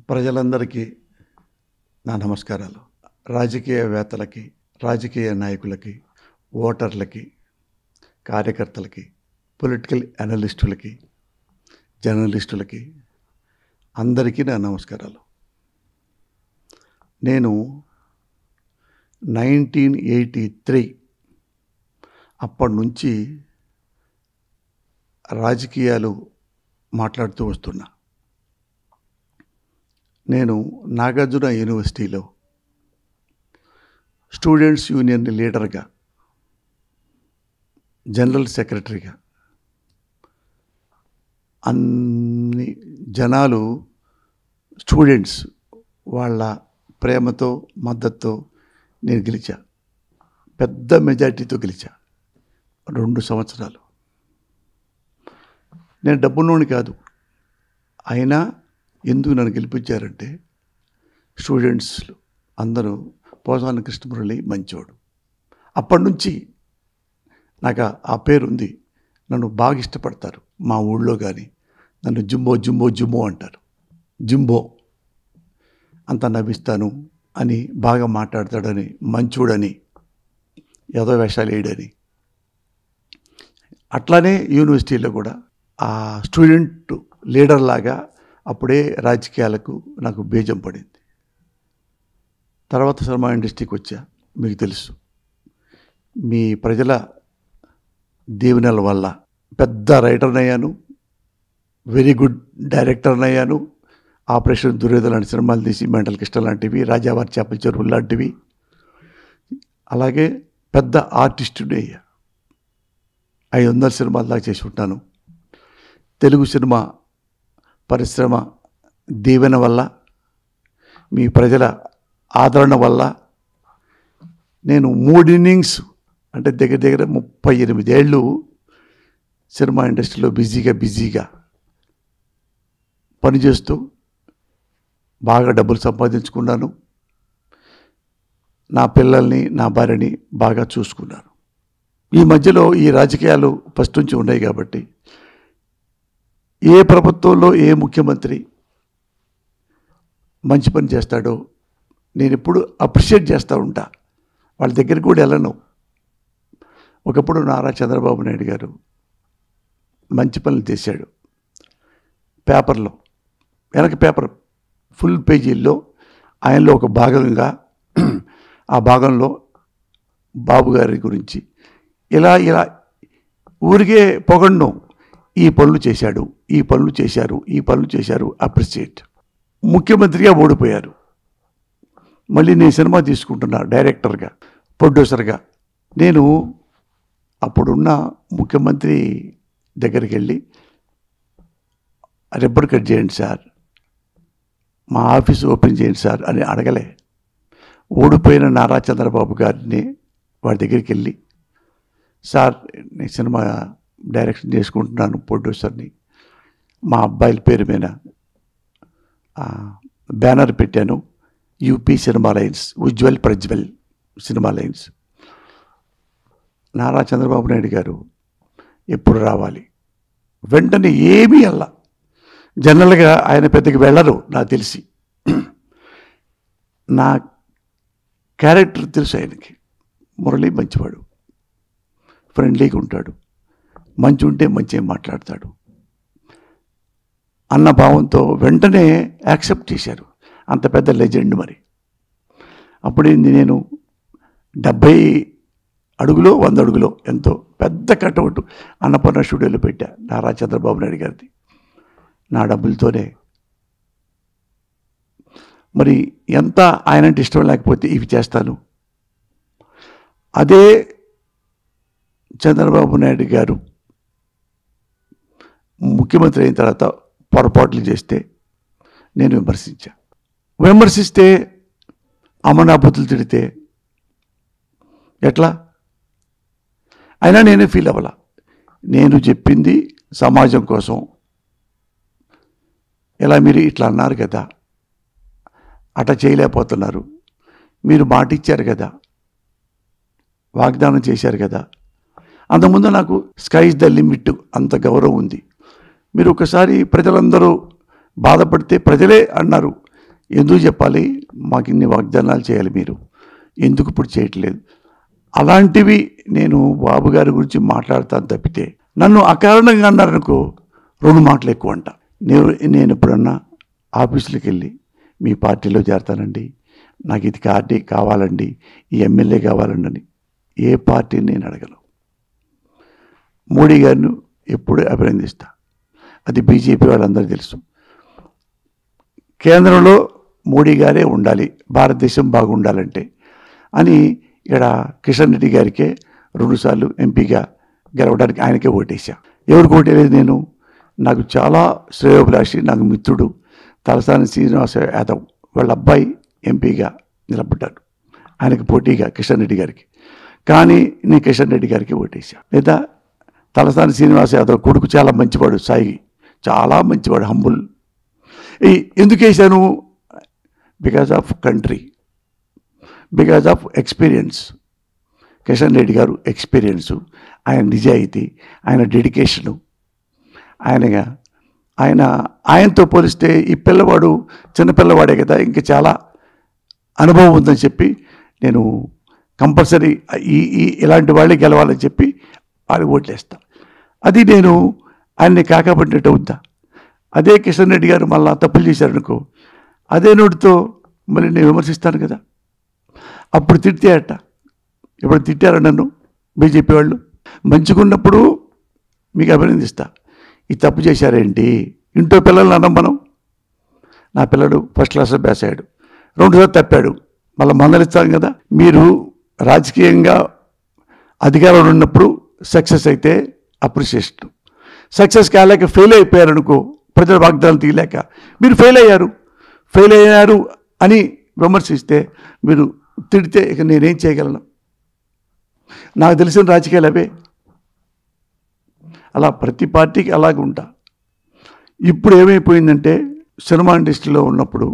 ప్రజలందరికీ నా నమస్కారాలు. రాజకీయవేత్తలకి, రాజకీయ నాయకులకి, ఓటర్లకి, కార్యకర్తలకి, పొలిటికల్ అనలిస్టులకి, జర్నలిస్టులకి అందరికీ నా నమస్కారాలు. నేను 1983 అప్పటి నుంచి రాజకీయాలు మాట్లాడుతూ వస్తున్నా. నేను నాగార్జున యూనివర్సిటీలో స్టూడెంట్స్ యూనియన్ లీడర్గా, జనరల్ సెక్రటరీగా అన్ని జనాలు స్టూడెంట్స్ వాళ్ళ ప్రేమతో మద్దతుతో నేను గెలిచా. పెద్ద మెజార్టీతో గెలిచా 2 సంవత్సరాలు. నేను డబ్బున్నోని కాదు, అయినా ఎందుకు నన్ను గెలిపించారంటే స్టూడెంట్స్ అందరూ పోసాని కృష్ణమురళి మంచోడు. అప్పటి నుంచి నాకు ఆ పేరు ఉంది. నన్ను బాగా ఇష్టపడతారు. మా ఊళ్ళో కానీ నన్ను జుంబో జుంబో జుంబో అంటారు. జుంబో అంత నవ్విస్తాను అని, బాగా మాట్లాడతాడని, మంచోడని, ఏదో వేషాలు వేయడని. అట్లానే యూనివర్సిటీలో కూడా ఆ స్టూడెంట్ లీడర్ లాగా అప్పుడే రాజకీయాలకు నాకు బీజం పడింది. తర్వాత సినిమా ఇండస్ట్రీకి వచ్చా. మీకు తెలుసు, మీ ప్రజల దీవెనల వల్ల పెద్ద రైటర్ని అయ్యాను, వెరీ గుడ్ డైరెక్టర్ని అయ్యాను. ఆపరేషన్ దుర్యోధన లాంటి సినిమాలు తీసి, మెంటల్ కిష్ట లాంటివి, రాజావారి చేపల చెరువులు లాంటివి, అలాగే పెద్ద ఆర్టిస్టుని అయ్యా. 500 సినిమాలు దాకా చేసి ఉంటాను. తెలుగు సినిమా పరిశ్రమ దీవెన వల్ల, మీ ప్రజల ఆదరణ వల్ల నేను 3 ఇన్నింగ్స్ అంటే దగ్గర దగ్గర 38 ఏళ్ళు సినిమా ఇండస్ట్రీలో బిజీగా పనిచేస్తూ బాగా డబ్బులు సంపాదించుకున్నాను. నా పిల్లల్ని, నా భార్యని బాగా చూసుకున్నాను. ఈ మధ్యలో ఈ రాజకీయాలు ఫస్ట్ నుంచి ఉన్నాయి కాబట్టి ఏ ప్రభుత్వంలో ఏ ముఖ్యమంత్రి మంచి పని చేస్తాడో నేను ఎప్పుడు అప్రిషియేట్ చేస్తూ ఉంటా. వాళ్ళ దగ్గరికి కూడా వెళ్ళను. ఒకప్పుడు నారా చంద్రబాబు నాయుడు గారు మంచి పనులు చేశాడు. పేపర్లో వెనక పేపర్ ఫుల్ పేజీల్లో ఆయనలో ఒక భాగంగా, ఆ భాగంలో బాబు గారి గురించి ఇలా ఊరికే పొగడ్ను, ఈ పనులు చేశాడు, ఈ పనులు చేశారు, ఈ పనులు చేశారు, అప్రిషియేట్. ముఖ్యమంత్రిగా ఓడిపోయారు. మళ్ళీ నేను సినిమా తీసుకుంటున్నా, డైరెక్టర్గా, ప్రొడ్యూసర్గా. నేను అప్పుడున్న ముఖ్యమంత్రి దగ్గరికి వెళ్ళి, రిబ్బర్ కట్ చేయండి సార్, మా ఆఫీస్ ఓపెన్ చేయండి సార్ అని అడగలే. ఓడిపోయిన నారా చంద్రబాబు గారిని వాడి దగ్గరికి వెళ్ళి, సార్ నేను సినిమా డైరెక్షన్ చేసుకుంటున్నాను, ప్రొడ్యూసర్ని, మా అబ్బాయిల పేరు మీద బ్యానర్ పెట్టాను, UP cinema lines, Ujjwal Prajwal cinema lines. Nara Chandrababu Naidu గారు ఎప్పుడు రావాలి, వెంటనే ఏమీ అలా. జనరల్గా ఆయన పెద్దకి వెళ్ళరు నాకు తెలిసి. నా క్యారెక్టర్ తెలుసు ఆయనకి. మురళి మంచివాడు, ఫ్రెండ్లీగా ఉంటాడు, మంచి ఉంటే మంచిగా మాట్లాడతాడు అన్న భావంతో వెంటనే యాక్సెప్ట్ చేశారు. అంత పెద్ద లెజెండ్. మరి అప్పుడేంది, నేను 70 అడుగులో 100 అడుగులో ఎంతో పెద్ద కటౌట్ అన్నపూర్ణ స్టూడియోలో పెట్టా, నారా చంద్రబాబు నాయుడు గారిది, నా డబ్బులతోనే. మరి ఎంత ఆయనంటే ఇష్టం లేకపోతే ఇవి చేస్తాను. అదే చంద్రబాబు నాయుడు గారు ముఖ్యమంత్రి అయిన తర్వాత పొరపాట్లు చేస్తే నేను విమర్శిస్తే అమనాబుద్ధులు తిడితే ఎట్లా? అయినా నేనే ఫీల్ అవ్వాల. నేను చెప్పింది సమాజం కోసం. ఇలా మీరు ఇట్లా అన్నారు కదా, అట్లా చేయలేకపోతున్నారు, మీరు మాట ఇచ్చారు కదా, వాగ్దానం చేశారు కదా. అంతకుముందు నాకు స్కై ఇస్ ద లిమిట్ అంత గౌరవం ఉంది. మీరు ఒకసారి ప్రజలందరూ బాధపడితే ప్రజలే అన్నారు, ఎందుకు చెప్పాలి? మాకు ఇన్ని వాగ్దానాలు చేయాలి, మీరు ఎందుకు ఇప్పుడు చేయట్లేదు? అలాంటివి నేను బాబు గారి గురించి మాట్లాడతాను తప్పితే, నన్ను అకారణంగా అన్నారనుకో 2 మాటలు ఎక్కువ అంట. నేను ఎప్పుడన్నా ఆఫీసులకు వెళ్ళి మీ పార్టీలో చేరతానండి, నాకు ఇది పార్టీ కావాలండి, ఈ ఎమ్మెల్యే కావాలండి అని ఏ పార్టీని నేను అడగను. మోడీ గారిని ఎప్పుడు అభినందిస్తా, అది బీజేపీ వాళ్ళందరూ తెలుసు. కేంద్రంలో మోడీ గారే ఉండాలి, భారతదేశం బాగుండాలంటే అని ఇక్కడ కిషన్ రెడ్డి గారికే 2 సార్లు ఎంపీగా గెలవడానికి ఆయనకే ఓటేసా. ఎవరికి ఓటేలేదు నేను? నాకు చాలా శ్రేయోభిలాషి, నాకు మిత్రుడు తలసాని శ్రీనివాస యాదవ్ వాళ్ళ అబ్బాయి ఎంపీగా నిలబడ్డాడు, ఆయనకి పోటీగా కిషన్ రెడ్డి గారికి. కానీ నేను కిషన్ రెడ్డి గారికి ఓటేసా. లేదా తలసాని శ్రీనివాస యాదవ్ కొడుకు చాలా మంచివాడు, సాయి చాలా మంచివాడు, హంబుల్. ఎందుకు వేసాను? Because of country, because of experience. Kishan Reddy గారు ఎక్స్పీరియన్సు, ఆయన నిజాయితీ, ఆయన డెడికేషను, ఆయనతో పోలిస్తే ఈ పిల్లవాడు చిన్నపిల్లవాడే కదా, ఇంకా చాలా అనుభవం ఉందని చెప్పి నేను కంపల్సరీ ఇలాంటి వాళ్ళే గెలవాలని చెప్పి వాళ్ళకి ఓట్లేస్తా. అది నేను ఆయన్ని కాకపడినట్టు అవుద్దా? అదే కిషన్ రెడ్డి గారు మళ్ళీ తప్పులు చేశారనుకో, అదే నోటితో మళ్ళీ నేను విమర్శిస్తాను కదా. అప్పుడు తిట్టారట, ఇప్పుడు తిట్టారా నన్ను బీజేపీ వాళ్ళు? మంచిగున్నప్పుడు మీకు అభినందిస్తా, ఈ తప్పు చేశారేంటి? ఇంట్లో పిల్లల్ని అన్నం మనం. నా పిల్లడు ఫస్ట్ క్లాస్లో పాస్ అయ్యాడు, 2 సార్లు తప్పాడు, మళ్ళీ మందలిస్తాం కదా. మీరు రాజకీయంగా అధికారంలో ఉన్నప్పుడు సక్సెస్ అయితే అప్రిషియేషన్, సక్సెస్ కాలేక ఫెయిల్ అయిపోయారనుకో, ప్రజల వాగ్దానం తీయలేక మీరు ఫెయిల్ అయ్యారు అని విమర్శిస్తే, మీరు తిడితే ఇక నేనేం చేయగలను? నాకు తెలిసిన రాజకీయాలు అవే. అలా ప్రతి పార్టీకి అలాగే ఉంటా. ఇప్పుడు ఏమైపోయిందంటే, సినిమా ఇండస్ట్రీలో ఉన్నప్పుడు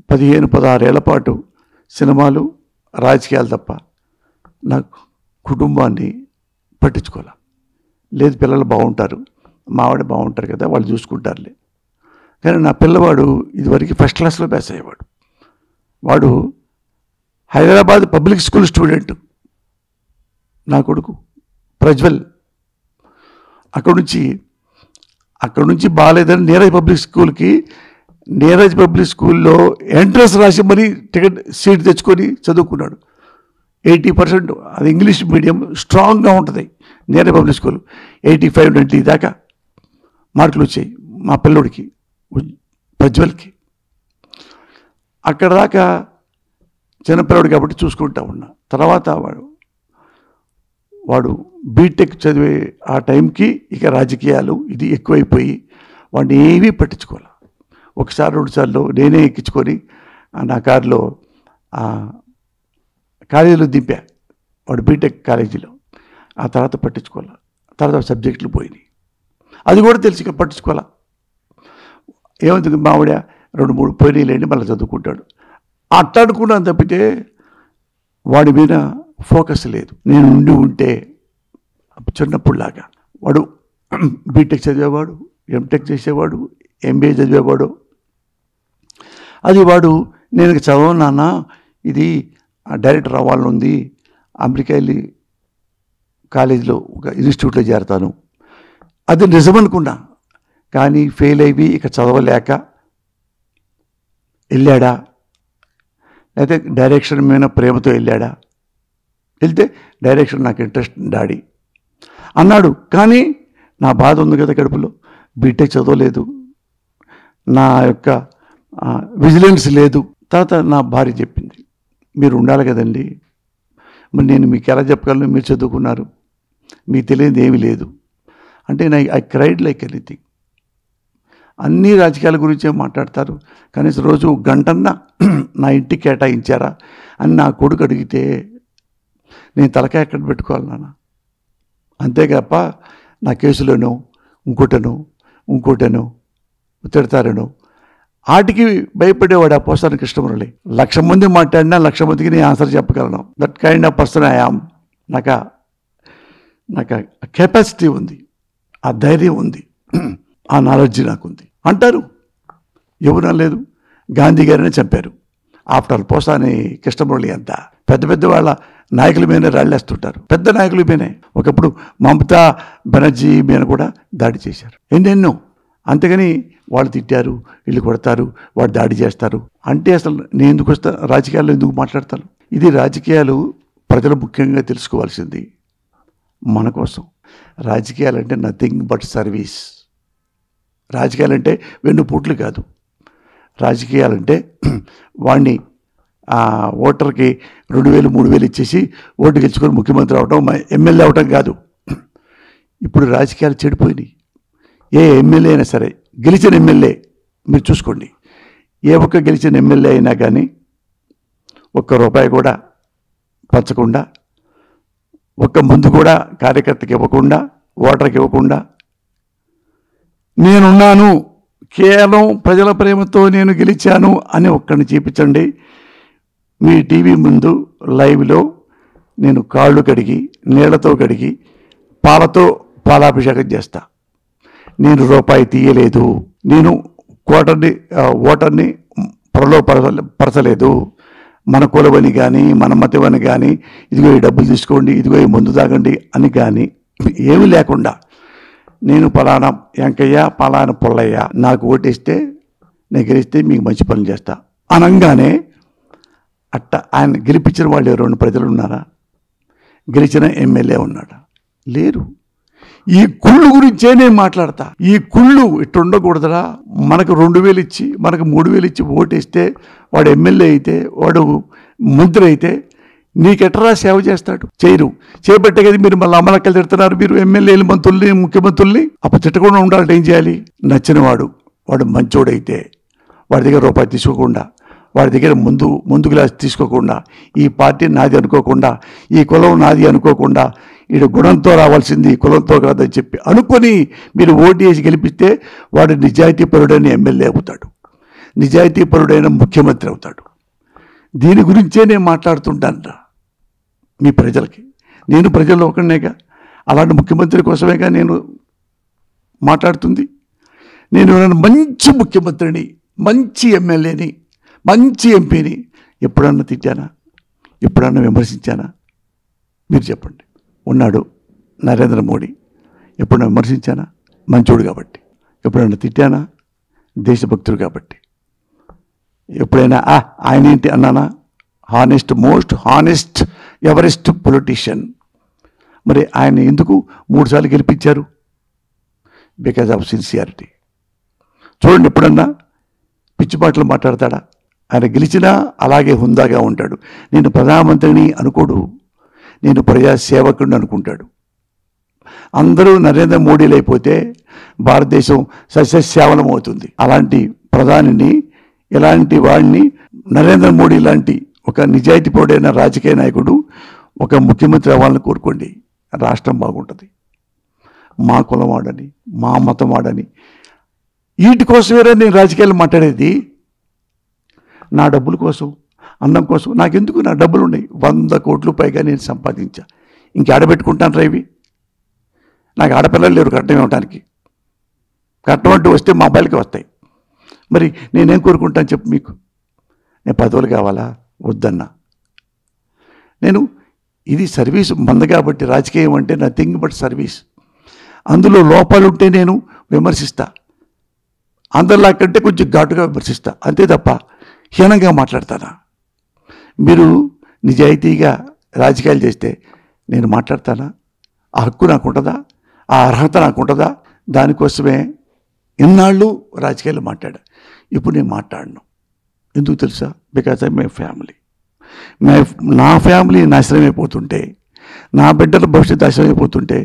15-16 ఏళ్ల పాటు సినిమాలు రాజకీయాలు తప్ప నాకు కుటుంబాన్ని పట్టించుకోవాలి. లేదు పిల్లలు బాగుంటారు, మావాడు బాగుంటారు కదా, వాళ్ళు చూసుకుంటారులే. కానీ నా పిల్లవాడు ఇదివరకు ఫస్ట్ క్లాస్లో పాస్ అయ్యేవాడు. వాడు హైదరాబాద్ పబ్లిక్ స్కూల్ స్టూడెంట్ నా కొడుకు ప్రజ్వల్. అక్కడ నుంచి బాగాలేదని నీరజ్ పబ్లిక్ స్కూల్లో ఎంట్రన్స్ రాసి మరీ టికెట్ సీట్ తెచ్చుకొని చదువుకున్నాడు. 80% అది ఇంగ్లీష్ మీడియం, స్ట్రాంగ్గా ఉంటుంది నీరజ్ పబ్లిక్ స్కూల్. 85-90 దాకా మార్కులు వచ్చాయి మా పిల్లోడికి, ప్రజ్వల్కి. అక్కడ దాకా చిన్నపిల్లడు కాబట్టి చూసుకుంటా ఉన్నా. తర్వాత వాడు బీటెక్ చదివే ఆ టైంకి ఇక రాజకీయాలు ఇది ఎక్కువైపోయి వాడిని ఏమీ పట్టించుకోవాలి. 1-2 సార్లు నేనే ఎక్కించుకొని నా కారులో కాలేజీలో దింపా, వాడు బీటెక్ కాలేజీలో. ఆ తర్వాత పట్టించుకోవాలి. తర్వాత సబ్జెక్టులు పోయినాయి, అది కూడా తెలిసి ఇక పట్టించుకోవాలా. ఏమవుతుంది, మావిడ 2-3 పోయినాయిలేండి మళ్ళీ చదువుకుంటాడు అట్టాడుకున్నాను తప్పితే వాడి మీద ఫోకస్ లేదు. నేను ఉంటే చిన్నప్పుడులాగా వాడు బీటెక్ చదివేవాడు, ఎంటెక్ చేసేవాడు, ఎంబీఏ చదివేవాడు. అది వాడు నేను చదవను నాన్న, ఇది డైరెక్టర్ అవ్వాలని ఉంది, అమెరికా వెళ్ళి కాలేజీలో ఒక ఇన్స్టిట్యూట్లో చేరతాను, అది నిజమనుకున్నా. కానీ ఫెయిల్ అయ్యి ఇక చదవలేక వెళ్ళాడా, లేకపోతే డైరెక్షన్ మీద ప్రేమతో వెళ్ళాడా? వెళ్తే డైరెక్షన్ నాకు ఇంట్రెస్ట్ డాడీ అన్నాడు. కానీ నా బాధ ఉంది కదా కడుపులో, బీటెక్ చదవలేదు, నా యొక్క విజిలెన్స్ లేదు. తర్వాత నా భార్య చెప్పింది, మీరు ఉండాలి కదండి, మరి నేను మీకు ఎలా చెప్పగలను, మీరు చదువుకున్నారు, మీకు తెలియదు ఏమీ లేదు అంటే. I cried like anything. అన్ని రాజకీయాల గురించే మాట్లాడతారు, కనీసం రోజు గంటన్నా నా ఇంటికి కేటాయించారా అని నా కొడుకు అడిగితే నేను తలకాయ ఎక్కడ పెట్టుకోవాలి నాన్న? అంతేగాప నా కేసులోనో ఇంకోటనో తిడతారనో వాటికి భయపడేవాడు ఆ పోసాని కృష్ణమురళి. 1,00,000 మంది మాట్లాడినా 1,00,000 మందికి నేను ఆన్సర్ చెప్పగలను. That kind of person I am. నాకు కెపాసిటీ ఉంది, ఆ ధైర్యం ఉంది, ఆ నాలెడ్జ్ నాకుంది అంటారు. ఎవరు లేదు, గాంధీ గారిని చంపారు. ఆఫ్టర్ ఆల్ పోసాని కృష్ణమురళి అంతా పెద్ద పెద్ద వాళ్ళ నాయకుల మీద రాళ్ళేస్తుంటారు. పెద్ద నాయకుల మీదనే ఒకప్పుడు మమతా బెనర్జీ మీద కూడా దాడి చేశారు. ఎన్నెన్నో. అంతేగాని వాళ్ళు తిట్టారు, వీళ్ళు కొడతారు, వాడు దాడి చేస్తారు అంటే అసలు నేను ఎందుకు వస్తా, రాజకీయాల్లో ఎందుకు మాట్లాడతాను? ఇది రాజకీయాలు ప్రజలు ముఖ్యంగా తెలుసుకోవాల్సింది మన కోసం. రాజకీయాలు అంటే నథింగ్ బట్ సర్వీస్. రాజకీయాలంటే వెన్నుపోట్లు కాదు. రాజకీయాలంటే వాడిని ఓటర్కి 2,000 3,000 ఇచ్చేసి ఓటు గెలుచుకొని ముఖ్యమంత్రి అవటం, ఎమ్మెల్యే అవటం కాదు. ఇప్పుడు రాజకీయాలు చెడిపోయినాయి. ఏ ఎమ్మెల్యే అయినా సరే, గెలిచిన ఎమ్మెల్యే మీరు చూసుకోండి, ఏ ఒక్క గెలిచిన ఎమ్మెల్యే అయినా కానీ ₹1 కూడా పంచకుండా, ఒక్క ముందు కూడా కార్యకర్తకి ఇవ్వకుండా, ఓటర్కి ఇవ్వకుండా, నేనున్నాను, కేవలం ప్రజల ప్రేమతో నేను గెలిచాను అని ఒక్కడిని చూపించండి. మీ టీవీ ముందు లైవ్లో నేను కాళ్ళు కడిగి, నీళ్లతో కడిగి, పాలతో పాలాభిషేకం చేస్తా. నేను రూపాయి తీయలేదు, నేను ఓటర్ని పరచలేదు, మన కులవని కానీ మన మతమని కానీ, ఇదిగో ఈ డబ్బులు తీసుకోండి, ఇదిగో ఈ మందు తాగండి అని కానీ ఏమీ లేకుండా, నేను పలానా వెంకయ్య, పలానా పుల్లయ్య, నాకు ఓటేస్తే నేను గెలిస్తే మీకు మంచి పనులు చేస్తా అనగానే అట్ట ఆయన గెలిపించిన వాళ్ళు ఎవరైనా ప్రజలు ఉన్నారా? గెలిచిన ఎమ్మెల్యే ఉన్నాడా? లేరు. ఈ కుళ్ళు గురించే నేను మాట్లాడతా. ఈ కుళ్ళు ఇట్టు ఉండకూడదురా. మనకు 2,000 ఇచ్చి, మనకు 3,000 ఇచ్చి ఓటేస్తే వాడు ఎమ్మెల్యే అయితే, వాడు మంత్రి అయితే నీకెట్రా సేవ చేస్తాడు? చేయరు. చేపట్టే కదా మీరు మళ్ళీ అమలక్కలు తిడుతున్నారు. మీరు ఎమ్మెల్యేలు, మంత్రుల్ని, ముఖ్యమంత్రుల్ని అప్పుడు తిట్టకుండా ఉండాలంటే ఏం చేయాలి? నచ్చిన వాడు మంచోడైతే వాడి దగ్గర రూపాయి తీసుకోకుండా, వాడి దగ్గర ముందు గ్లాస్ తీసుకోకుండా, ఈ పార్టీ నాది అనుకోకుండా, ఈ కులం నాది అనుకోకుండా, వీడు గుణంతో రావాల్సింది కులంతో కాదని చెప్పి అనుకొని మీరు ఓటు వేసి గెలిపిస్తే వాడు నిజాయితీపరుడైన ఎమ్మెల్యే అవుతాడు, నిజాయితీపరుడైన ముఖ్యమంత్రి అవుతాడు. దీని గురించే నేను మాట్లాడుతుంటాను మీ ప్రజలకి. నేను ప్రజల్లో ఒకనేగా, అలాంటి ముఖ్యమంత్రి కోసమేగా నేను మాట్లాడుతుంది. నేను మంచి ముఖ్యమంత్రిని, మంచి ఎమ్మెల్యేని, మంచి ఎంపీని ఎప్పుడన్నా తిట్టానా? ఎప్పుడన్నా విమర్శించానా? మీరు చెప్పండి. ఉన్నాడు నరేంద్ర మోడీ, ఎప్పుడన్నా విమర్శించానా? మంచోడు కాబట్టి. ఎప్పుడన్నా తిట్టానా? దేశభక్తుడు కాబట్టి. ఎప్పుడైనా ఆయన ఏంటి అన్నానా? Honest, most honest, Everest politician. మరి ఆయన ఎందుకు 3 సార్లు గెలిపించారు? Because of sincerity. చూడండి, ఎప్పుడన్నా పిచ్చి మాటలు మాట్లాడతాడా? ఆయన గెలిచినా అలాగే హుందాగా ఉంటాడు. నేను ప్రధానమంత్రిని అనుకోడు, నేను ప్రజాసేవకుడిని అనుకుంటాడు. అందరూ నరేంద్ర మోడీలు అయిపోతే భారతదేశం సస్యశ్యామలం అవుతుంది. అలాంటి ప్రధానిని, ఇలాంటి వాడిని, నరేంద్ర మోడీ లాంటి ఒక నిజాయితీపరుడైన రాజకీయ నాయకుడు ఒక ముఖ్యమంత్రి అవ్వాలని కోరుకోండి. రాష్ట్రం బాగుంటుంది. మా కులం వాడని, మా మతం వాడని, వీటి కోసమేరా నేను రాజకీయాలు మాట్లాడేది. నా డబ్బుల కోసం, అన్నం కోసం. నాకెందుకు? నా డబ్బులు ఉన్నాయి, 100 కోట్లు పైగా నేను సంపాదించా. ఇంక ఆడబెట్టుకుంటాను రైవి. నాకు ఆడపిల్లలు లేరు కట్నం ఇవ్వడానికి. కట్నం అంటూ వస్తే మా అబ్బాయిలకి వస్తాయి. మరి నేనేం కోరుకుంటాను చెప్పు మీకు? నేను పదవులు కావాలా? వద్దన్నా. నేను ఇది సర్వీస్ మంద కాబట్టి, రాజకీయం అంటే నథింగ్ బట్ సర్వీస్. అందులో లోపాలు ఉంటే నేను విమర్శిస్తా, అందరిలా కంటే కొంచెం ఘాటుగా విమర్శిస్తా, అంతే తప్ప హీనంగా మాట్లాడతానా? మీరు నిజాయితీగా రాజకీయాలు చేస్తే నేను మాట్లాడతానా? ఆ హక్కు నాకు ఉంటుందా? ఆ అర్హత నాకు ఉంటుందా? దానికోసమే ఇన్నాళ్ళు రాజకీయాలు మాట్లాడా. ఇప్పుడు నేను మాట్లాడను. ఎందుకు తెలుసా? Because I my family. నా ఫ్యామిలీ నాశనం అయిపోతుంటే, నా బిడ్డల భవిష్యత్తు నాశనం అయిపోతుంటే